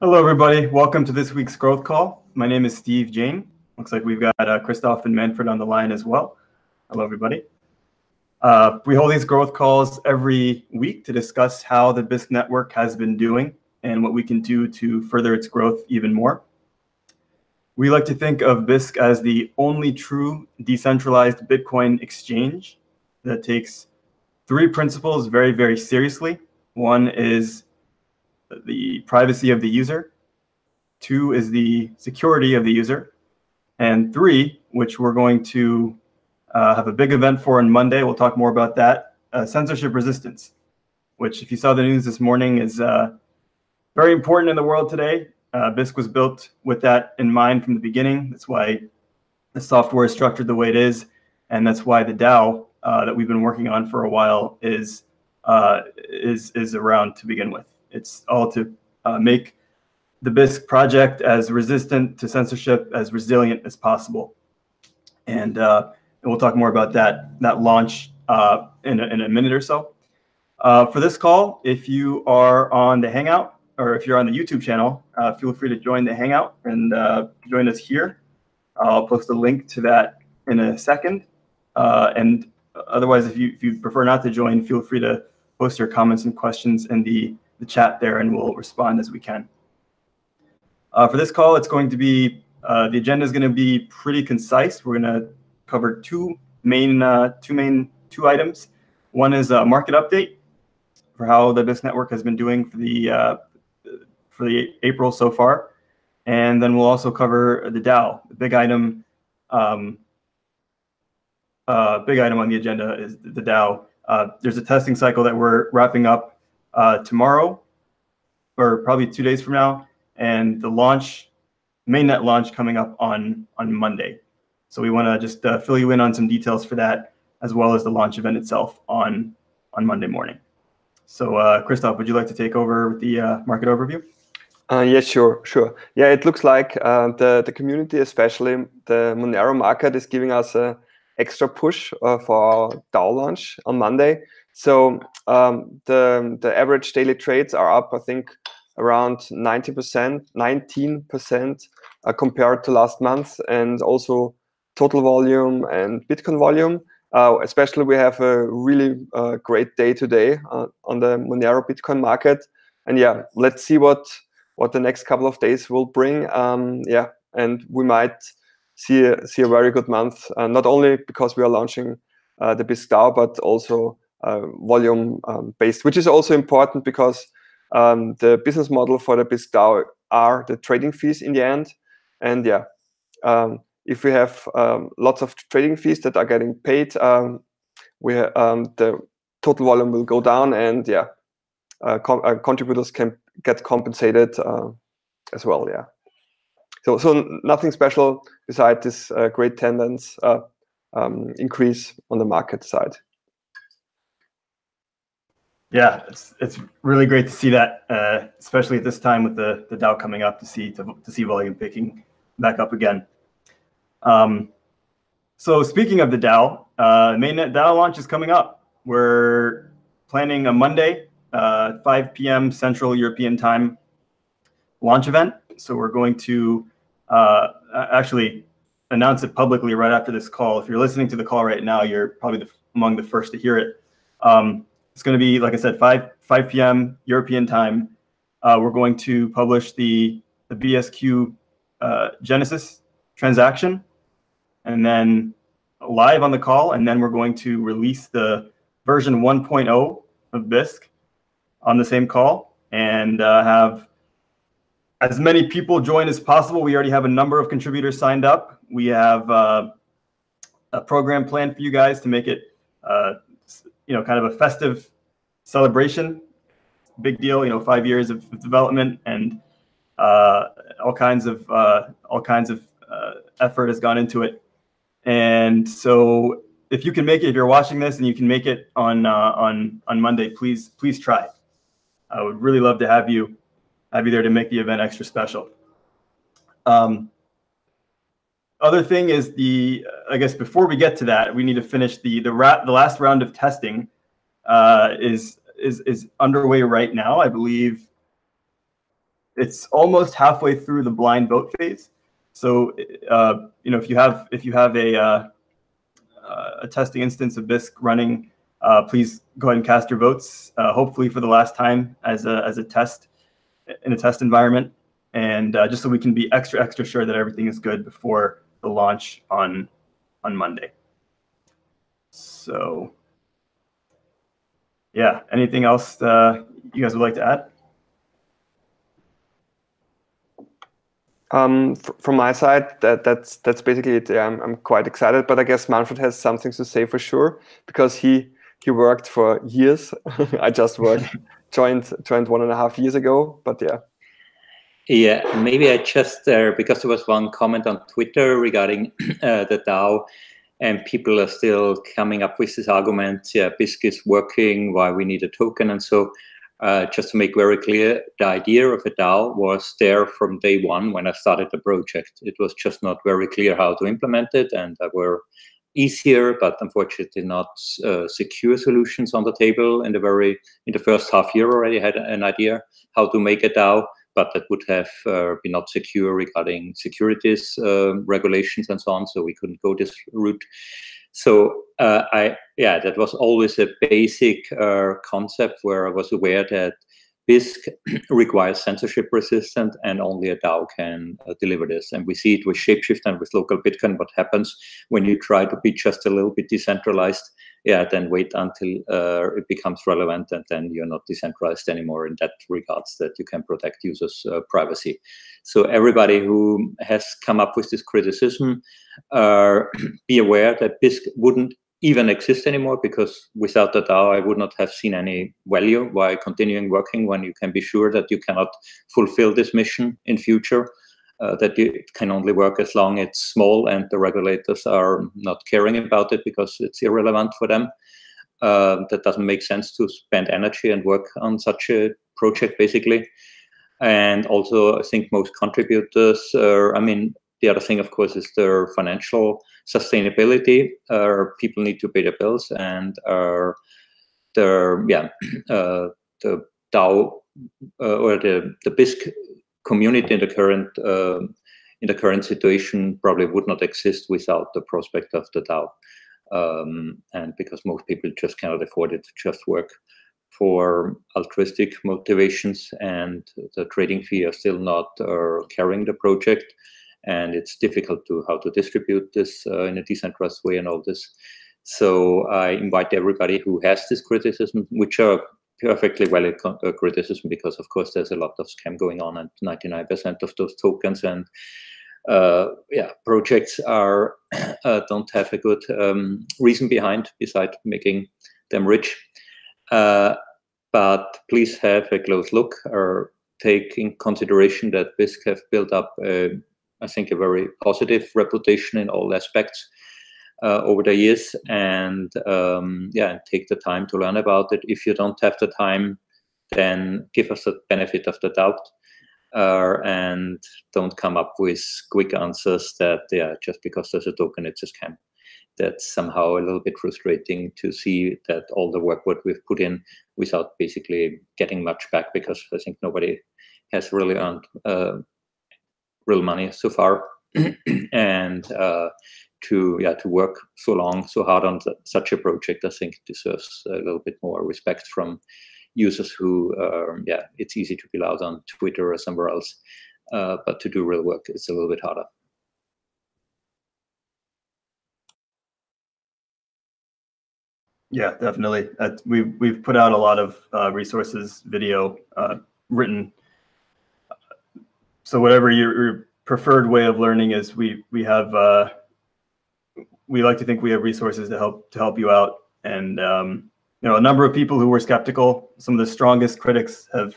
Hello, everybody. Welcome to this week's growth call. My name is Steve Jane. Looks like we've got Christoph and Manfred on the line as well. Hello, everybody. We hold these growth calls every week to discuss how the Bisq network has been doing and what we can do to further its growth even more. We like to think of Bisq as the only true decentralized Bitcoin exchange that takes three principles very, very seriously. One is the privacy of the user. Two is the security of the user. And three, which we're going to have a big event for on Monday, we'll talk more about that, censorship resistance, which if you saw the news this morning is very important in the world today. Bisq was built with that in mind from the beginning. That's why the software is structured the way it is. And that's why the DAO that we've been working on for a while is around to begin with. It's all to make the Bisq project as resistant to censorship, as resilient as possible. And we'll talk more about that launch in a minute or so. For this call, if you are on the Hangout or if you're on the YouTube channel, feel free to join the Hangout and join us here. I'll post a link to that in a second. And otherwise, if you prefer not to join, feel free to post your comments and questions in the chat there, and we'll respond as we can. For this call, it's going to be, the agenda is going to be pretty concise. We're going to cover two items. One is a market update for how the Bisq network has been doing for the April so far. And then we'll also cover the DAO. The big item on the agenda is the DAO. There's a testing cycle that we're wrapping up tomorrow, or probably 2 days from now, and the launch, mainnet launch, coming up on Monday. So we want to just fill you in on some details for that, as well as the launch event itself on Monday morning. So Christoph, would you like to take over with the market overview? Yes, sure. Yeah, it looks like the community, especially the Monero market, is giving us an extra push for our DAO launch on Monday. So the average daily trades are up, I think, around 19% compared to last month, and also total volume and Bitcoin volume. Especially, we have a really great day today on the Monero Bitcoin market. And yeah, let's see what the next couple of days will bring. Yeah, and we might see a very good month, not only because we are launching the Bisq DAO, but also volume based, which is also important because the business model for the Bisq DAO are the trading fees in the end. And yeah, if we have lots of trading fees that are getting paid, the total volume will go down, and yeah, contributors can get compensated as well. Yeah. So nothing special besides this great tendency increase on the market side. Yeah, it's really great to see that, especially at this time with the DAO coming up, to see volume picking back up again. So speaking of the DAO, mainnet DAO launch is coming up. We're planning a Monday, 5 p.m. Central European Time launch event. So we're going to actually announce it publicly right after this call. If you're listening to the call right now, you're probably among the first to hear it. It's going to be, like I said, 5 p.m. European time. We're going to publish the BSQ Genesis transaction, and then live on the call, and then we're going to release the version 1.0 of Bisq on the same call, and have as many people join as possible. We already have a number of contributors signed up. We have a program planned for you guys to make it kind of a festive celebration. Big deal, 5 years of development, and all kinds of effort has gone into it. And so if you can make it, if you're watching this and you can make it on Monday, please try. I would really love to have you there to make the event extra special. Other thing is I guess before we get to that, we need to finish the last round of testing is underway right now. I believe it's almost halfway through the blind vote phase. So if you have a testing instance of Bisq running, please go ahead and cast your votes. Hopefully for the last time as a test in a test environment, and just so we can be extra sure that everything is good before the launch on Monday. So yeah, anything else you guys would like to add? From my side, that's basically it. Yeah, I'm quite excited, but I guess Manfred has something to say for sure, because he worked for years. I just joined 1.5 years ago, but yeah. Yeah, maybe I just because there was one comment on Twitter regarding the DAO, and people are still coming up with this argument. Yeah, Bisq is working, why we need a token, and so. Just to make very clear, the idea of a DAO was there from day one when I started the project. It was just not very clear how to implement it, and there were easier, but unfortunately not secure solutions on the table. In the first half year already had an idea how to make a DAO, but that would have been not secure regarding securities regulations and so on, so we couldn't go this route. So that was always a basic concept where I was aware that Bisq requires censorship resistant, and only a DAO can deliver this. And we see it with Shapeshift and with local Bitcoin. What happens when you try to be just a little bit decentralized? Yeah, then wait until it becomes relevant, and then you're not decentralized anymore in that regards, that you can protect users' privacy. So everybody who has come up with this criticism, be aware that Bisq wouldn't even exist anymore, because without the DAO, I would not have seen any value while continuing working, when you can be sure that you cannot fulfill this mission in future, that it can only work as long as it's small and the regulators are not caring about it because it's irrelevant for them. That doesn't make sense to spend energy and work on such a project, basically. And also, I think most contributors, the other thing, of course, is their financial sustainability. People need to pay their bills, and the DAO or the Bisq community in the current situation probably would not exist without the prospect of the DAO, and because most people just cannot afford it to just work for altruistic motivations, and the trading fee are still not carrying the project. And it's difficult how to distribute this in a decentralized way and all this. So I invite everybody who has this criticism, which are perfectly valid criticism, because of course there's a lot of scam going on, and 99% of those tokens and projects are don't have a good reason behind, besides making them rich. But please have a close look, or take in consideration that Bisq have built up I think a very positive reputation in all aspects over the years, and take the time to learn about it. If you don't have the time, then give us the benefit of the doubt, and don't come up with quick answers that just because there's a token, it's a scam. That's somehow a little bit frustrating to see that all the work what we've put in without basically getting much back, because I think nobody has really earned real money so far. And to work so hard on such a project, I think deserves a little bit more respect from users who, it's easy to be loud on Twitter or somewhere else, but to do real work, it's a little bit harder. Yeah, definitely. We've put out a lot of resources, video, written. So whatever your preferred way of learning is, we like to think we have resources to help you out. And a number of people who were skeptical, some of the strongest critics have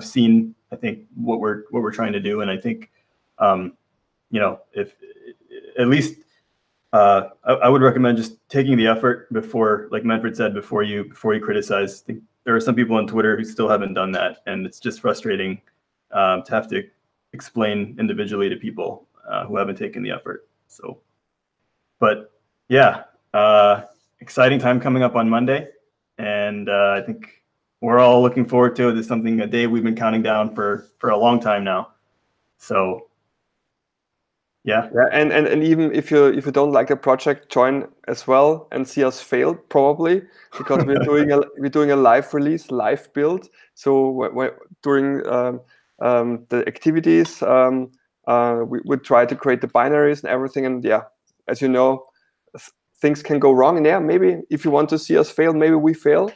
seen, I think, what we're trying to do. And I think if at least I would recommend just taking the effort before, like Manfred said, before you criticize. I think there are some people on Twitter who still haven't done that, and it's just frustrating to have to explain individually to people who haven't taken the effort. So, but yeah, exciting time coming up on Monday, and I think we're all looking forward to it. It's a day we've been counting down for a long time now. So yeah. And even if you don't like a project, join as well and see us fail probably, because we're doing a live release, live build. So during the activities, we try to create the binaries and everything. And yeah, as you know, things can go wrong. And yeah, maybe if you want to see us fail, maybe we fail.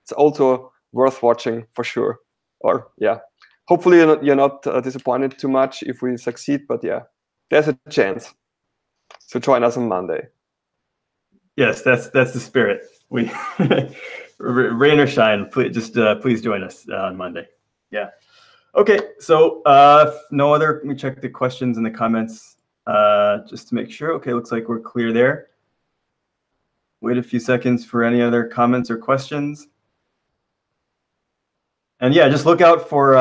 It's also worth watching for sure. Or yeah, hopefully you're not disappointed too much if we succeed. But yeah, there's a chance. So join us on Monday. Yes, that's the spirit. We rain or shine, please join us on Monday. Yeah. Okay. So no other. Let me check the questions in the comments just to make sure. Okay, looks like we're clear there. Wait a few seconds for any other comments or questions. And yeah, just look out for,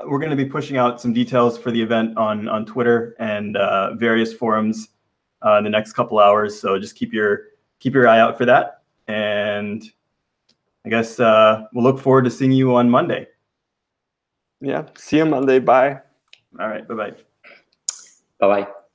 we're going to be pushing out some details for the event on Twitter and various forums in the next couple hours. So just keep your eye out for that. And I guess we'll look forward to seeing you on Monday. Yeah, see you Monday. Bye. All right, bye-bye. Bye-bye.